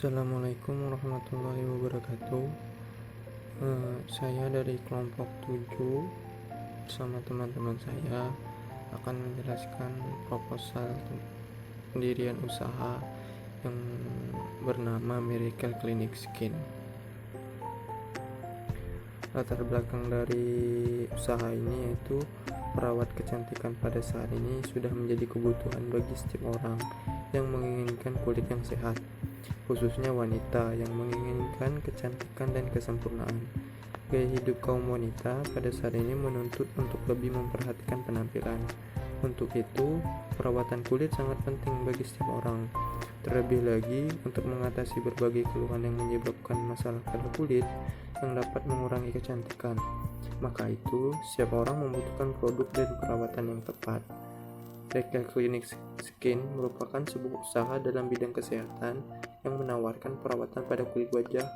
Assalamualaikum warahmatullahi wabarakatuh. Saya dari kelompok 7 bersama teman-teman saya akan menjelaskan proposal pendirian usaha yang bernama Miracle Clinic Skin. Latar belakang dari usaha ini yaitu perawat kecantikan pada saat ini sudah menjadi kebutuhan bagi setiap orang yang menginginkan kulit yang sehat, khususnya wanita yang menginginkan kecantikan dan kesempurnaan. Gaya hidup kaum wanita pada saat ini menuntut untuk lebih memperhatikan penampilan. Untuk itu, perawatan kulit sangat penting bagi setiap orang. Terlebih lagi, untuk mengatasi berbagai keluhan yang menyebabkan masalah pada kulit yang dapat mengurangi kecantikan. Maka itu, setiap orang membutuhkan produk dan perawatan yang tepat. Miracle Clinic Skin merupakan sebuah usaha dalam bidang kesehatan yang menawarkan perawatan pada kulit wajah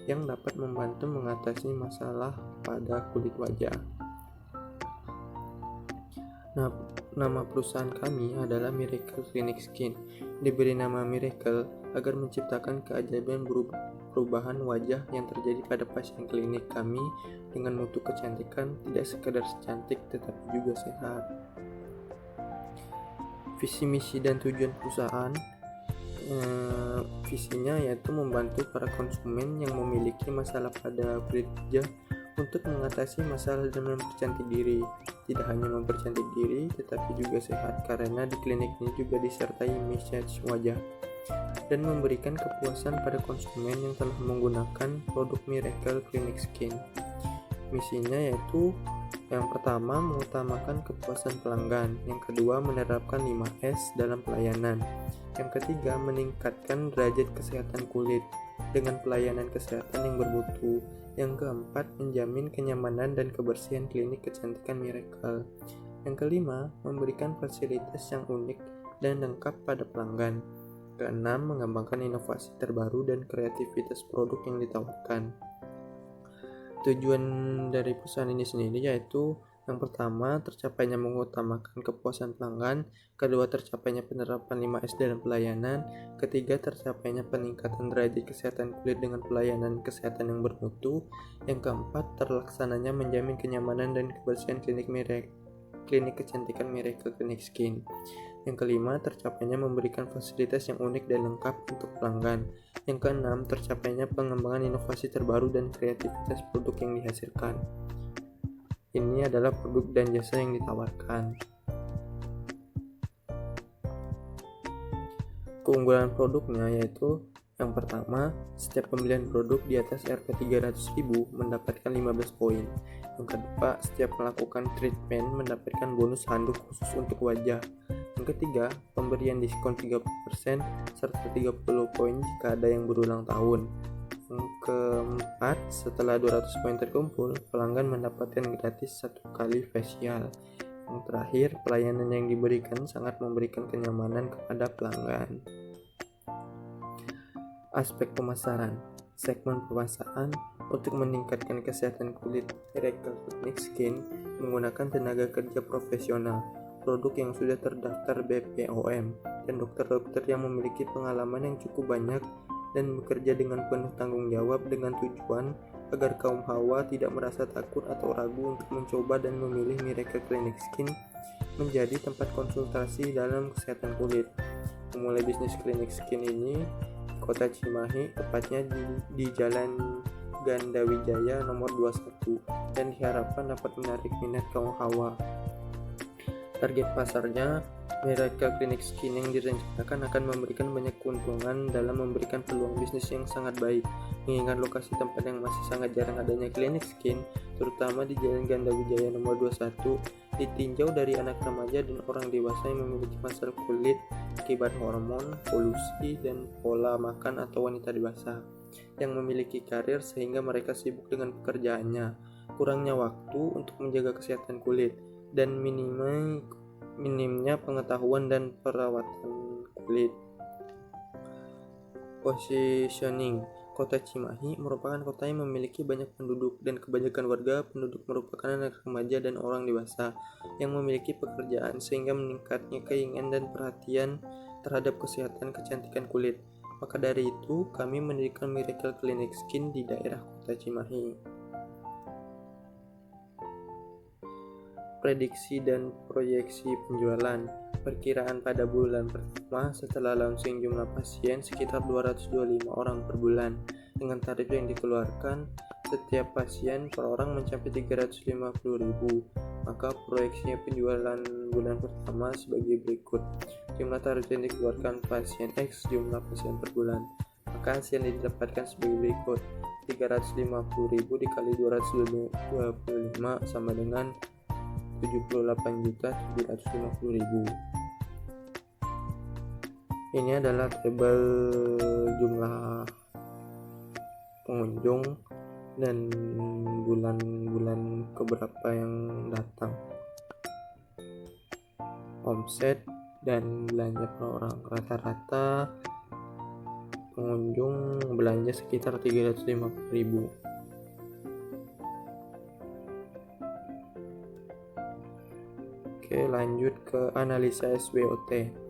yang dapat membantu mengatasi masalah pada kulit wajah. Nama perusahaan kami adalah Miracle Clinic Skin. Diberi nama Miracle agar menciptakan keajaiban perubahan wajah yang terjadi pada pasien klinik kami dengan mutu kecantikan tidak sekedar cantik tetapi juga sehat. Visi, misi, dan tujuan perusahaan. Visinya yaitu membantu para konsumen yang memiliki masalah pada kulit wajah untuk mengatasi masalah dan mempercantik diri. Tidak hanya mempercantik diri, tetapi juga sehat, karena di klinik ini juga disertai massage wajah, dan memberikan kepuasan pada konsumen yang telah menggunakan produk Miracle Clinic Skin. Misinya yaitu yang pertama, mengutamakan kepuasan pelanggan. Yang kedua, menerapkan 5S dalam pelayanan. Yang ketiga, meningkatkan derajat kesehatan kulit dengan pelayanan kesehatan yang bermutu. Yang keempat, menjamin kenyamanan dan kebersihan klinik kecantikan Miracle. Yang kelima, memberikan fasilitas yang unik dan lengkap pada pelanggan. Keenam, mengembangkan inovasi terbaru dan kreativitas produk yang ditawarkan. Tujuan dari perusahaan ini sendiri yaitu yang pertama, tercapainya mengutamakan kepuasan pelanggan. Kedua, tercapainya penerapan 5S dalam pelayanan. Ketiga, tercapainya peningkatan derajat kesehatan kulit dengan pelayanan kesehatan yang bermutu. Yang keempat, terlaksananya menjamin kenyamanan dan kebersihan klinik kecantikan Miracle Clinic Skin. Yang kelima, tercapainya memberikan fasilitas yang unik dan lengkap untuk pelanggan. Yang keenam, tercapainya pengembangan inovasi terbaru dan kreativitas produk yang dihasilkan. Ini adalah produk dan jasa yang ditawarkan. Keunggulan produknya yaitu yang pertama, setiap pembelian produk di atas Rp 300.000 mendapatkan 15 poin. Yang kedua, setiap melakukan treatment mendapatkan bonus handuk khusus untuk wajah. Yang ketiga, pemberian diskon 30% serta 30 poin jika ada yang berulang tahun. Yang keempat, setelah 200 poin terkumpul, pelanggan mendapatkan gratis 1 kali facial. Yang terakhir, pelayanan yang diberikan sangat memberikan kenyamanan kepada pelanggan. Aspek pemasaran. Segmen pemasaran untuk meningkatkan kesehatan kulit, Miracle Clinic Skin menggunakan tenaga kerja profesional, produk yang sudah terdaftar BPOM, dan dokter-dokter yang memiliki pengalaman yang cukup banyak dan bekerja dengan penuh tanggung jawab dengan tujuan agar kaum hawa tidak merasa takut atau ragu untuk mencoba dan memilih Miracle Clinic Skin menjadi tempat konsultasi dalam kesehatan kulit. Memulai bisnis klinik skin ini di Kota Cimahi, tepatnya di Jalan Gandawijaya nomor 21, dan diharapkan dapat menarik minat kaum hawa. Target pasarnya, Miracle Clinic Skin yang direncanakan akan memberikan banyak keuntungan dalam memberikan peluang bisnis yang sangat baik, mengingat lokasi tempat yang masih sangat jarang adanya klinik skin, terutama di Jalan Gandawijaya nomor 21, ditinjau dari anak remaja dan orang dewasa yang memiliki masalah kulit akibat hormon, polusi, dan pola makan, atau wanita dewasa yang memiliki karir sehingga mereka sibuk dengan pekerjaannya, kurangnya waktu untuk menjaga kesehatan kulit, dan minimnya pengetahuan dan perawatan kulit. Positioning. Kota Cimahi merupakan kota yang memiliki banyak penduduk, dan kebanyakan warga penduduk merupakan anak remaja dan orang dewasa yang memiliki pekerjaan, sehingga meningkatnya keinginan dan perhatian terhadap kesehatan kecantikan kulit. Maka dari itu, kami mendirikan Miracle Clinic Skin di daerah Kota Cimahi. Prediksi dan proyeksi penjualan. Perkiraan pada bulan pertama setelah launching jumlah pasien sekitar 225 orang per bulan. Dengan tarif yang dikeluarkan, setiap pasien per orang mencapai 350.000. Maka proyeksinya penjualan bulan pertama sebagai berikut. Jumlah tarif yang dikeluarkan pasien X jumlah pasien per bulan. Maka hasil yang didapatkan sebagai berikut. 350.000 dikali 225 sama dengan 78.750.000. Ini adalah tabel jumlah pengunjung dan bulan-bulan keberapa yang datang, omset dan belanja per orang. Rata-rata pengunjung belanja sekitar 350.000. Oke, lanjut ke analisa SWOT.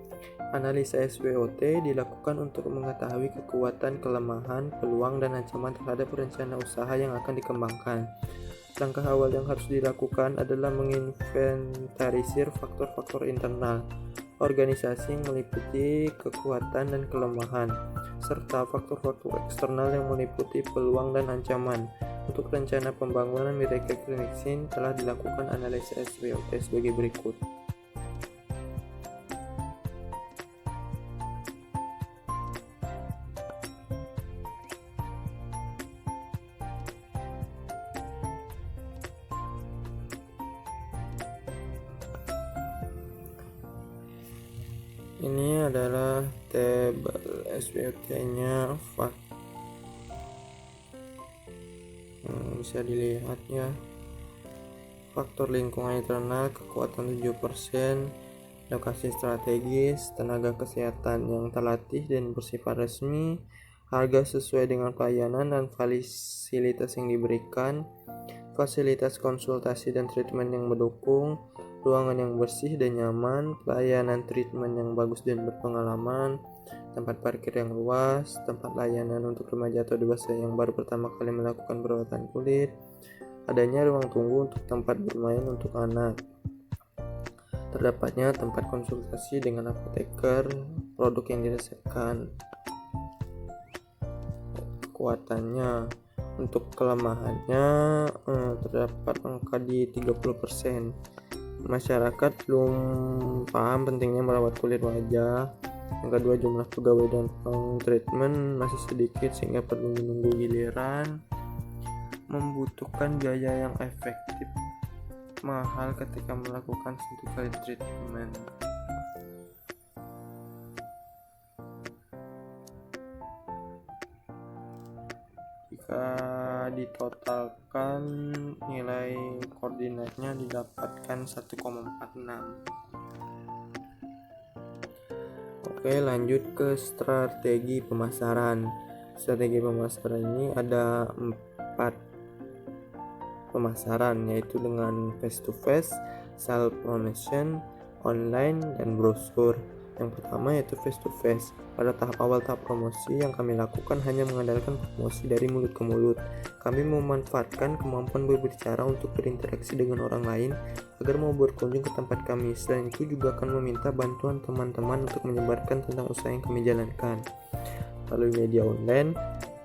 Analisa SWOT dilakukan untuk mengetahui kekuatan, kelemahan, peluang, dan ancaman terhadap rencana usaha yang akan dikembangkan. Langkah awal yang harus dilakukan adalah menginventarisir faktor-faktor internal organisasi yang meliputi kekuatan dan kelemahan, serta faktor-faktor eksternal yang meliputi peluang dan ancaman. Untuk rencana pembangunan Miracle Clinic Skin telah dilakukan analisa SWOT sebagai berikut. Ini adalah tabel SWOT-nya bisa dilihat ya. Faktor lingkungan internal kekuatan 7%, lokasi strategis, tenaga kesehatan yang terlatih dan bersifat resmi, harga sesuai dengan pelayanan dan fasilitas yang diberikan, fasilitas konsultasi dan treatment yang mendukung, ruangan yang bersih dan nyaman, pelayanan treatment yang bagus dan berpengalaman, tempat parkir yang luas, tempat layanan untuk remaja atau dewasa yang baru pertama kali melakukan perawatan kulit, adanya ruang tunggu untuk tempat bermain untuk anak, terdapatnya tempat konsultasi dengan apoteker, produk yang diresepkan. Kekuatannya, untuk kelemahannya terdapat angka di 30%. Masyarakat belum paham pentingnya merawat kulit wajah. Yang kedua, jumlah pegawai dan treatment masih sedikit sehingga perlu menunggu giliran. Membutuhkan biaya yang efektif, mahal ketika melakukan satu kali treatment. Jika ditotalkan, nilai koordinatnya didapatkan 1,46. Oke, lanjut ke strategi pemasaran. Strategi pemasaran ini ada 4 pemasaran, yaitu dengan face to face, self promotion, online, dan brosur. Yang pertama yaitu face to face. Pada tahap awal tahap promosi yang kami lakukan hanya mengandalkan promosi dari mulut ke mulut. Kami memanfaatkan kemampuan berbicara untuk berinteraksi dengan orang lain agar mau berkunjung ke tempat kami. Selain itu juga akan meminta bantuan teman-teman untuk menyebarkan tentang usaha yang kami jalankan. Lalu media online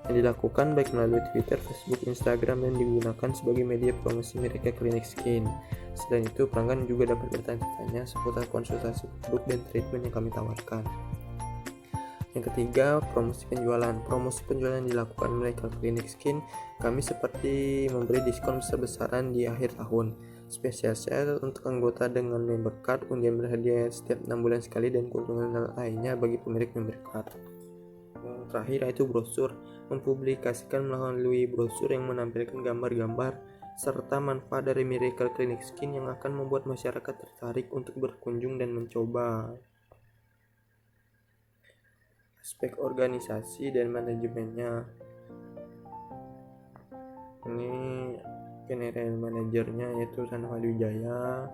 yang dilakukan baik melalui Twitter, Facebook, Instagram, dan digunakan sebagai media promosi Miracle Clinic Skin. Selain itu, pelanggan juga dapat bertanya-tanya seputar konsultasi produk dan treatment yang kami tawarkan. Yang ketiga, promosi penjualan. Promosi penjualan yang dilakukan Miracle Clinic Skin, kami seperti memberi diskon besar-besaran di akhir tahun, spesial sale untuk anggota dengan member card, undian berhadiah setiap 6 bulan sekali, dan keuntungan lainnya bagi pemilik member card. Yang terakhir yaitu brosur. Mempublikasikan melalui brosur yang menampilkan gambar-gambar serta manfaat dari Miracle Clinic Skin yang akan membuat masyarakat tertarik untuk berkunjung dan mencoba. Aspek organisasi dan manajemennya. Ini general manajernya yaitu Sanwal Wijaya,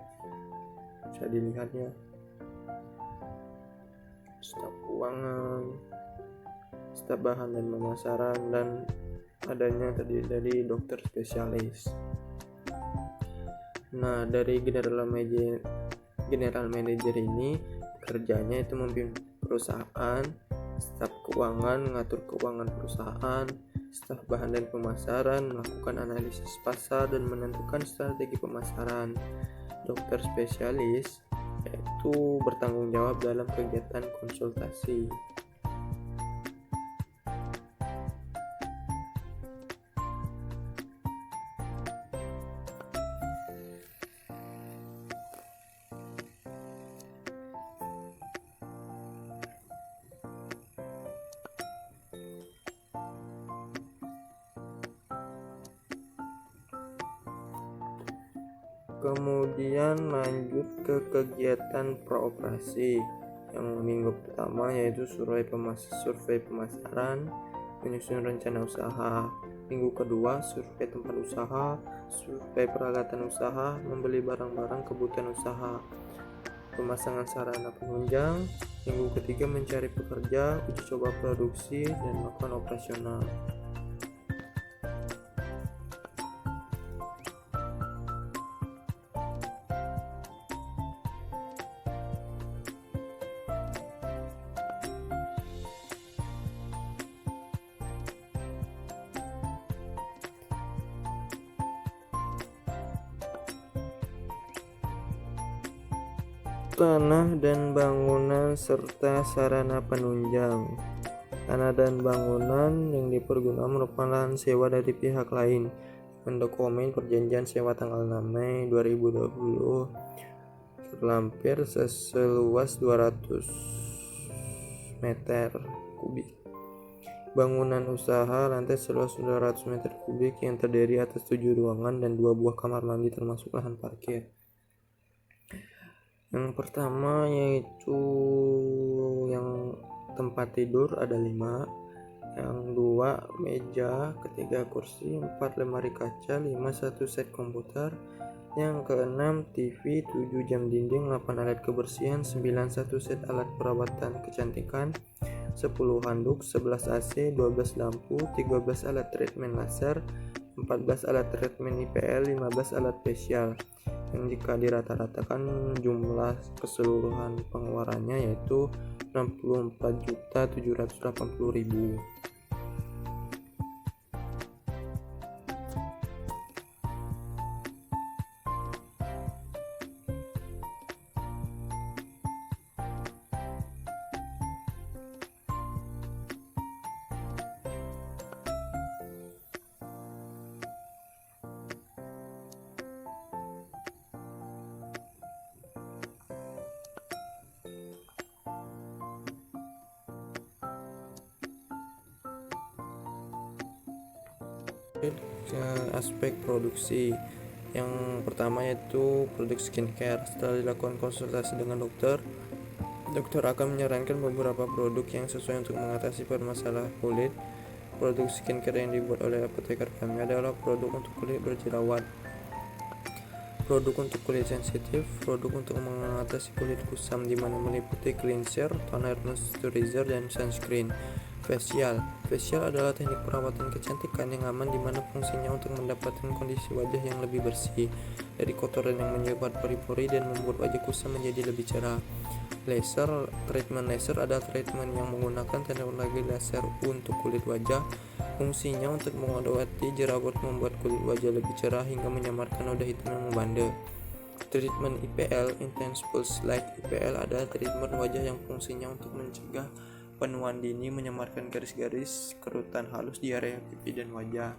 bisa dilihat ya. Staf keuangan, staf bahan dan pemasaran, dan adanya terdiri dari dokter spesialis. Nah, dari general manager ini kerjanya itu memimpin perusahaan, staf keuangan mengatur keuangan perusahaan, staf bahan dan pemasaran melakukan analisis pasar dan menentukan strategi pemasaran. Dokter spesialis yaitu bertanggung jawab dalam kegiatan konsultasi. Kemudian lanjut ke kegiatan praoperasi. Yang minggu pertama yaitu survei pemasaran, menyusun rencana usaha. Minggu kedua survei tempat usaha, survei peralatan usaha, membeli barang-barang kebutuhan usaha, pemasangan sarana penunjang. Minggu ketiga mencari pekerja, uji coba produksi, dan melakukan operasional. Tanah dan bangunan serta sarana penunjang. Tanah dan bangunan yang dipergunakan merupakan lahan sewa dari pihak lain. Mendokumen perjanjian sewa tanggal 6 Mei 2020 terlampir seluas 200 meter kubik. Bangunan usaha lantai seluas 200 meter kubik yang terdiri atas 7 ruangan dan 2 buah kamar mandi termasuk lahan parkir. Yang pertama yaitu yang tempat tidur ada 5, yang 2 meja, ketiga kursi, 4 lemari kaca, 5 1 set komputer, yang ke-6 TV, 7 jam dinding, 8 alat kebersihan, 9 1 set alat perawatan kecantikan, 10 handuk, 11 AC, 12 lampu, 13 alat treatment laser, 14 alat treatment IPL, 15 alat facial. Yang jika dirata-ratakan jumlah keseluruhan pengeluarannya yaitu 64.780.000. Ke aspek produksi. Yang pertama yaitu produk skincare. Setelah dilakukan konsultasi dengan dokter akan menyarankan beberapa produk yang sesuai untuk mengatasi permasalahan kulit. Produk skincare yang dibuat oleh apoteker kami adalah produk untuk kulit berjerawat, produk untuk kulit sensitif, produk untuk mengatasi kulit kusam di mana meliputi cleanser, toner, moisturizer, dan sunscreen. Facial adalah teknik perawatan kecantikan yang aman di mana fungsinya untuk mendapatkan kondisi wajah yang lebih bersih dari kotoran yang menyebar pori-pori dan membuat wajah kusam menjadi lebih cerah. Treatment laser adalah treatment yang menggunakan teknologi laser untuk kulit wajah. Fungsinya untuk mengobati jerawat, membuat kulit wajah lebih cerah hingga menyamarkan noda hitam yang membandel. Treatment IPL, Intense Pulse Light IPL, adalah treatment wajah yang fungsinya untuk mencegah penuaan dini, menyamarkan garis-garis, kerutan halus di area pipi dan wajah.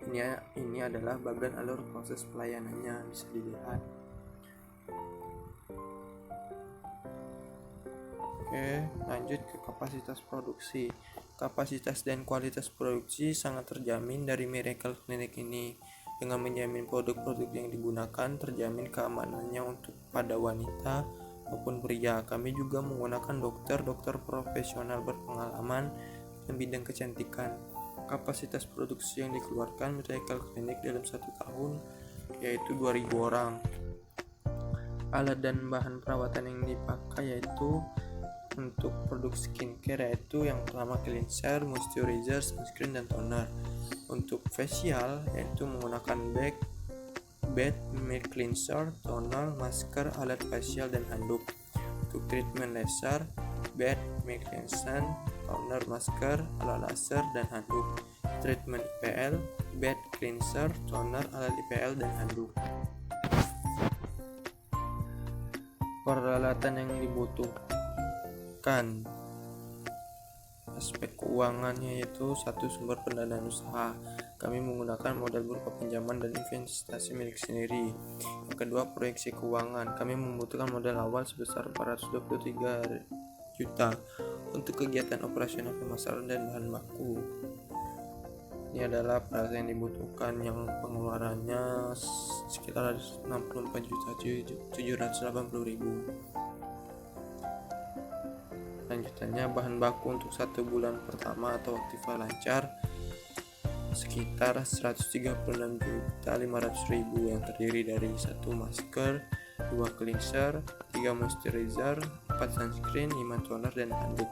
Ini adalah bagian alur proses pelayanannya, bisa dilihat. Oke, lanjut ke kapasitas produksi. Kapasitas dan kualitas produksi sangat terjamin dari Miracle Clinic ini. Dengan menjamin produk-produk yang digunakan terjamin keamanannya untuk pada wanita maupun pria. Kami juga menggunakan dokter profesional berpengalaman dalam bidang kecantikan. Kapasitas produksi yang dikeluarkan Miracle Clinic dalam 1 tahun yaitu 2.000 orang. Alat dan bahan perawatan yang dipakai yaitu untuk produk skincare, yaitu yang pertama cleanser, moisturizer, sunscreen, dan toner. Untuk facial yaitu menggunakan bed milk cleanser, toner, masker, alat facial, dan handuk. Untuk treatment laser, bed milk cleanser, toner, masker, alat laser, dan handuk. Treatment IPL, bed cleanser, toner, alat IPL, dan handuk. Peralatan yang dibutuhkan, aspek keuangannya yaitu satu, sumber pendanaan usaha. Kami menggunakan modal berupa pinjaman dan investasi milik sendiri. Yang kedua, proyeksi keuangan. Kami membutuhkan modal awal sebesar 423 juta untuk kegiatan operasional pemasaran dan bahan baku. Ini adalah peralatan yang dibutuhkan, yang pengeluarannya sekitar 64.780.000. Lanjutannya, bahan baku untuk 1 bulan pertama atau aktiva lancar sekitar 136.500.000 yang terdiri dari 1 masker, 2 cleanser, 3 moisturizer, 4 sunscreen, 5 toner, dan handuk.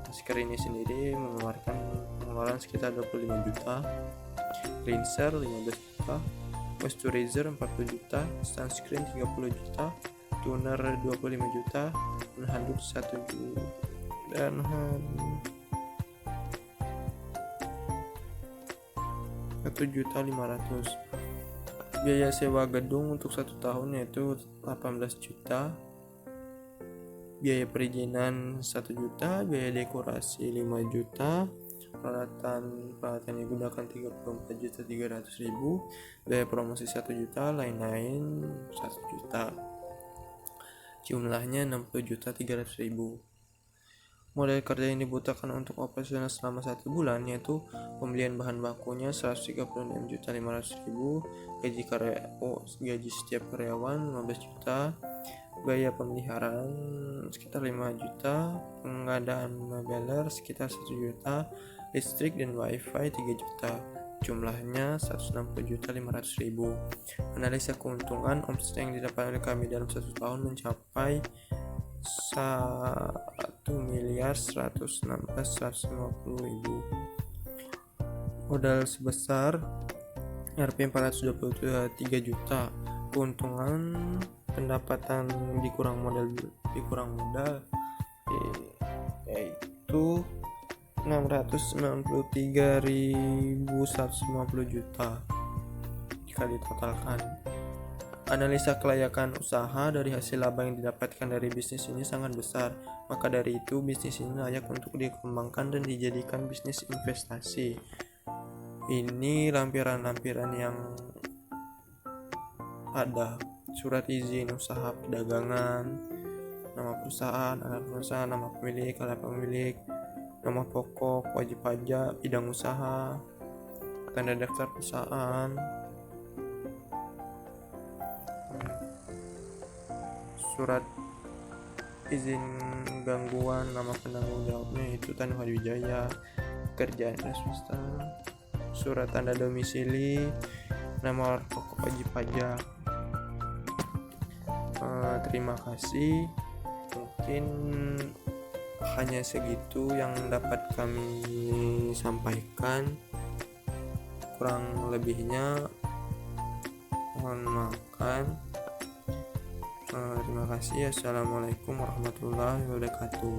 Masker ini sendiri mengeluarkan pengeluaran sekitar 25 juta, cleanser 15 juta, moisturizer 40 juta, sunscreen 30 juta, toner 25 juta, dan handuk 1 juta, dan 1.500.000. Biaya sewa gedung untuk 1 tahun yaitu 18 juta, biaya perizinan 1 juta, biaya dekorasi 5 juta, peralatan yang digunakan 34.300.000, biaya promosi 1 juta, lain-lain 1 juta. Jumlahnya 60.300.000. Modal kerja yang dibutuhkan untuk operasional selama 1 bulan yaitu pembelian bahan bakunya 136.500.000, gaji setiap karyawan 15 juta, biaya pemeliharaan sekitar 5 juta, pengadaan mobiler sekitar 1 juta, listrik dan wifi 3 juta. Jumlahnya 160.500.000. Analisa keuntungan, omset yang didapat oleh kami dalam 1 tahun mencapai 1.116.150.000. Modal sebesar Rp 423 juta. Keuntungan pendapatan dikurang modal yaitu 693.150 juta jika ditotalkan. Analisa kelayakan usaha, dari hasil laba yang didapatkan dari bisnis ini sangat besar, maka dari itu bisnis ini layak untuk dikembangkan dan dijadikan bisnis investasi. Ini lampiran-lampiran yang ada: surat izin usaha perdagangan, nama perusahaan, alat perusahaan, nama pemilik, alat pemilik, nama pokok, wajib pajak, bidang usaha, tanda daftar perusahaan, surat izin gangguan, nama penanggung jawabnya itu Tanu Hadiwijaya, kerjaan swasta, surat tanda domisili, nama pokok, wajib pajak. Terima kasih. Mungkin hanya segitu yang dapat kami sampaikan, kurang lebihnya mohon maafkan. Terima kasih. Assalamualaikum warahmatullahi wabarakatuh.